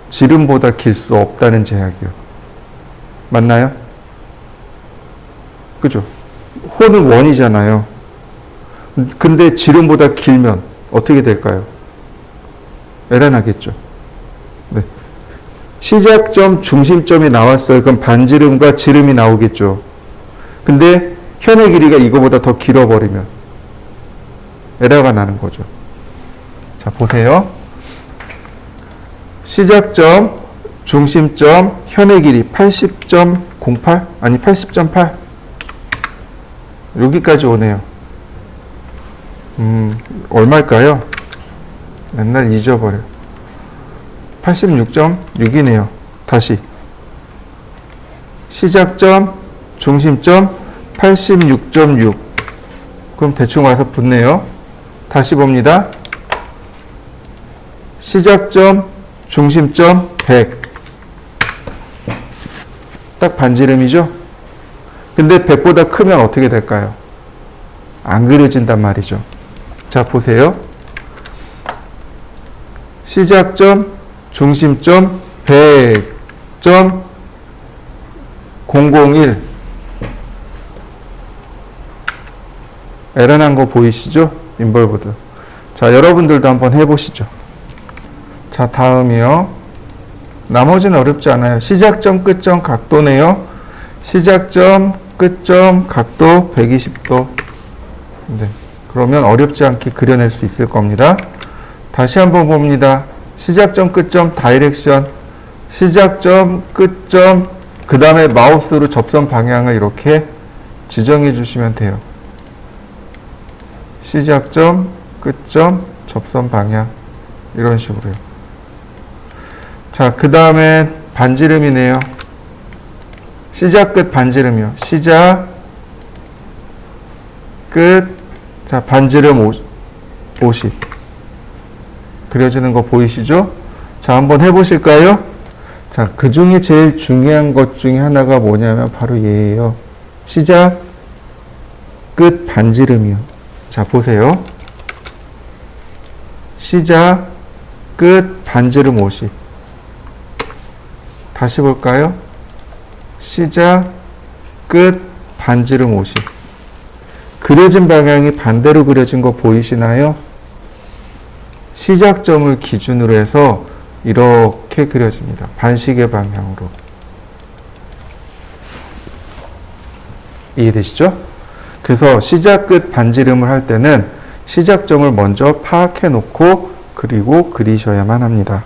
A: 지름보다 길 수 없다는 제약이요. 맞나요? 그죠? 호는 원이잖아요. 근데 지름보다 길면 어떻게 될까요? 에러 나겠죠. 네. 시작점, 중심점이 나왔어요. 그럼 반지름과 지름이 나오겠죠. 근데 현의 길이가 이거보다 더 길어버리면 에러가 나는 거죠. 자, 보세요. 시작점, 중심점, 현의 길이 80.08? 아니, 80.8. 여기까지 오네요. 얼마일까요? 맨날 잊어버려. 86.6이네요. 다시. 시작점, 중심점, 86.6. 그럼 대충 와서 붙네요. 다시 봅니다. 시작점, 중심점, 100. 딱 반지름이죠? 근데 100보다 크면 어떻게 될까요? 안 그려진단 말이죠. 자, 보세요. 시작점, 중심점, 100.001. 에러 난 거 보이시죠? 인벌브드. 자, 여러분들도 한번 해보시죠. 자, 다음이요. 나머지는 어렵지 않아요. 시작점, 끝점, 각도네요. 시작점, 끝점, 각도 120도. 네. 그러면 어렵지 않게 그려낼 수 있을 겁니다. 다시 한번 봅니다. 시작점, 끝점, 다이렉션. 시작점, 끝점, 그 다음에 마우스로 접선 방향을 이렇게 지정해 주시면 돼요. 시작점, 끝점, 접선 방향. 이런 식으로요. 자, 그 다음에 반지름이네요. 시작, 끝, 반지름이요. 시작, 끝, 자, 반지름 50. 그려지는 거 보이시죠? 자, 한번 해보실까요? 자, 그 중에 제일 중요한 것 중에 하나가 뭐냐면 바로 얘예요. 시작, 끝, 반지름이요. 자, 보세요. 시작, 끝, 반지름 50. 다시 볼까요? 시작, 끝, 반지름 50. 그려진 방향이 반대로 그려진 거 보이시나요? 시작점을 기준으로 해서 이렇게 그려집니다. 반시계 방향으로. 이해되시죠? 그래서 시작 끝 반지름을 할 때는 시작점을 먼저 파악해 놓고 그리고 그리셔야만 합니다.